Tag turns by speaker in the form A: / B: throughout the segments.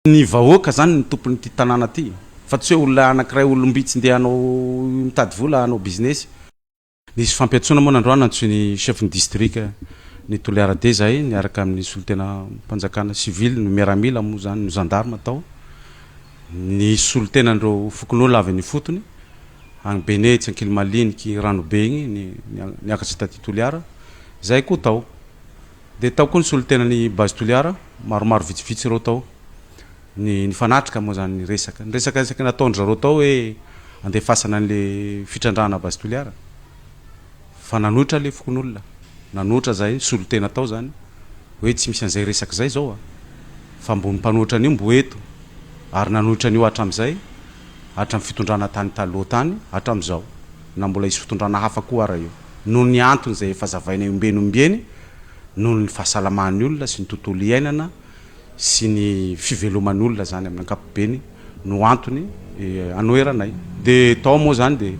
A: Ny vahoaka zany ny tompony ty tanàna ty fa tsy hoe olona anankiray olombitsy ndeha hanao mitady vola hanao business. Nisy fampiatsona moa nandroany antsoiny chef de district ny Toliara D zay niaraka amin'ny solitena mpanjakana civil no miaramila moa zany no gendarme tao ny solitenandreo fokon'olo avy ny fotony agny Benetsy Ankilimaliniky Ranobe igny niakatsy taty Toliara zay koa tao de tao koa ny solitenany base Toliara maromaro vitsivitsy reo tao ny fanatrika moa zany ny resaka isaky nataondry zareo tao hoe andefasana an'le fitrandrana base Toliara fa nanoitra le fokon'olona nanoitra zay solitena tao zany hoe tsy misy an'izay resaka zay zao fa mbony mpanoitra an'io mbo eto ary nanoitra an'io hatram'izay hatram'ny fitondrana tany taloha tany hatram'izao na mbola hisy fitondrana hafa koa ara io noho ny antony zay efa zavaina ombieny noho ny fahasalaman'ny olona sy ny tontolo iainana sy ny fiveloman'ny olona zany amin'ny ankapobeny no antony anoeranay de tao moa zany de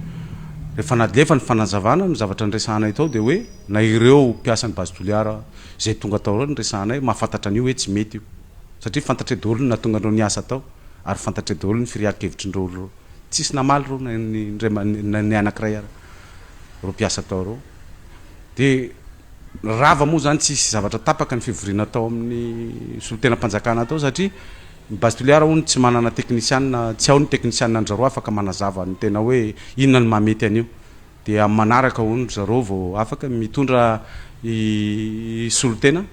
A: rehefa nadlefa ny fanazavana no zavatra nyresahanay tao de hoe na ireo mpiasa ny base Toliara zay tonga tao reo nyresahanay mahafantatra an'io hoe tsy mety io satria fantatry daholo na tonga andreo niasa tao ary fantatry daholo ny firiaki-kevitrin-dreo reo tsisy namaly reo ny anankiray ara reo mpiasa tao reo de rava moa zany tsisy zavatra tapaka ny fivoriana tao amin'ny solitena mpanjakana tao satria ny base Toliara hono tsy manana technicien tsy ao ny technicien andraro afaka manazava ny tena hoe inona ny mahamety an'io de amin'ny manaraka hono zareo vao afaka mitondra solitena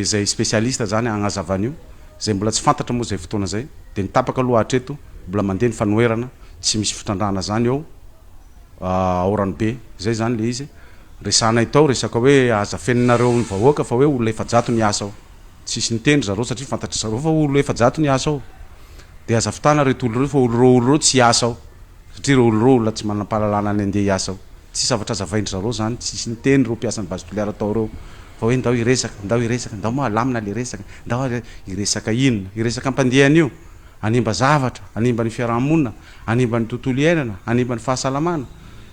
A: zay spécialiste zany agnazavan'io zay mbola tsy fantatra moa zay fotoana zay de nitapaka aloha hatreto mbola mandeha ny fanoerana tsy misy fitrandrana zany ao ao Ranobe zay zany le izy resanay tao resaka hoe aza feninareo ny vahoaka fa hoe olona efajato ny asa ao tsisy nitendry zareo satria fantatry zareo fa olo efajato ny asa ao de aza fitana reto olo reo fa olo reo tsy asa ao satria reo olo reo olona tsy manam-pahalalana ny andeha hiasa ao tsy zavatra zavaindry zareo zany tsisy nitendry reo mpiasa ny base Toliara tao reo fa hoe ndao iresaka ndao moa alamina le resaka ndao iresaka inona iresaka ampandehan'io animba zavatra animba ny fiarahamonina animba ny tontolo iainana animba ny fahasalamana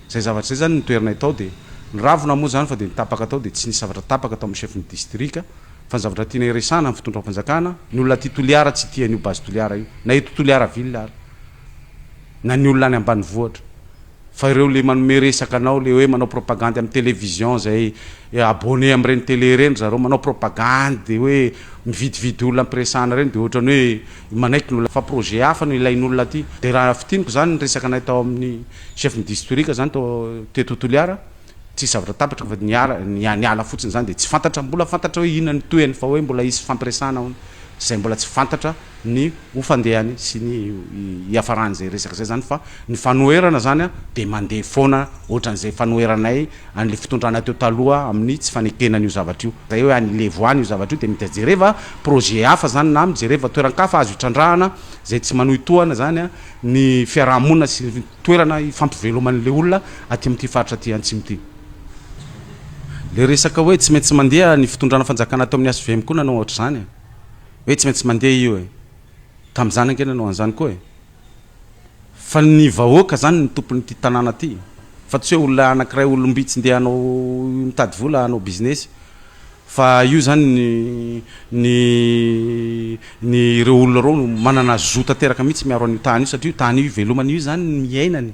A: zay zavatra zay zany nitoeranay tao de ny ravona moa zany fa de nitapaka tao de tsy nisy zavatra tapaka tao amin'ny chef de district fa ny zavatra tiana iresana amin'ny fitondram-panjakana ny olona ty Toliara tsy tian'io base Toliara io na eto Toliara ville ary na ny olona any ambanivohitra fa ireo le manome resaka anao le hoe manao propagande amin'ny télévision zay abonné amin'ireny télé reny zareo manao propagande de hoe mividividy olona ampiresahana reny de ohatrany hoe manaiky ny olona fa projet hafa no ilain'olona ty de raha fitiniko zany ny resaka anay tao amin'ny chef de district zany tao teto Toliara tsisy zavatra tapatra fa niala fotsiny zany de tsy fantatra mbola fantatra hoe inona ny toeny fa hoe mbola hisy fampiresahana hono zay mbola tsy fantatra ny ofandehany sy ny iafarany zay resaka zay zany fa ny fanoerana zany de mandeha foana ohatran'izay fanoeranay an'le fitondrana teo taloha amin'ny tsy fanekenan'io zavatra io zay hoe anylevo any io zavatra io de mety jereva projet hafa zany na mijereva toeran-kafa azo hitrandrahana zay tsy manohitohana zany ny fiarahamonina sy toerana ifampiveloman'le olona aty amin'ity faritra ty antsimo ty le resaka hoe tsy maintsy mandeha ny fitondrana fanjakana tao amin'ny SVM koa nanao ohatr' zany hoe tsy maintsy mandeha io tam'zany ankena nanao an'izany koa fa ny vahoaka zany ny tompony ty tanàna ty fa tsy hoe olona anankiray olombitsy ndeha hanao mitady vola hanao business fa io zany ny ireo olona reo manana zo tanteraka mihitsy miaro an'io tany io satria io tany io ivelomany io zany miainany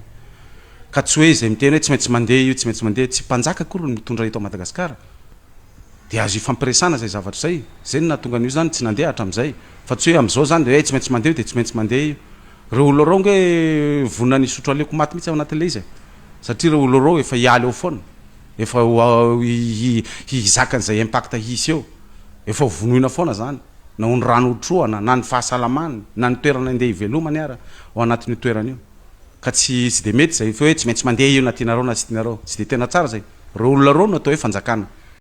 A: ka tsy hoe zay miteny hoe tsy maintsy mandeha io tsy maintsy mandeha tsy mpanjaka akory ny mitondra eto Madagasikara de azo ifampiresana zay zavatra zay zay no nahatonga an'io zany tsy nandeha hatram'izay fa tsy hoe am'izao zany de hoe tsy maintsy mandeha de tsy maintsy mandeha io reo olo reo nge vonina ny sotro aleko maty mihitsy ao anatin'le izy satria reo olo reo efa hialy eo foana efa hizakan'izay impact hisy eo efa vonoina foana zany na ho ny rano otroana na ny fahasalamany na ny toerana andeha ivelomany ara ao anatin'io toerana io ka tsy de mety zay fa hoe tsy maintsy mandeha io na tianareo na tsy tianareo tsy de tena tsara zay reo olona reo no atao hoe fanjakana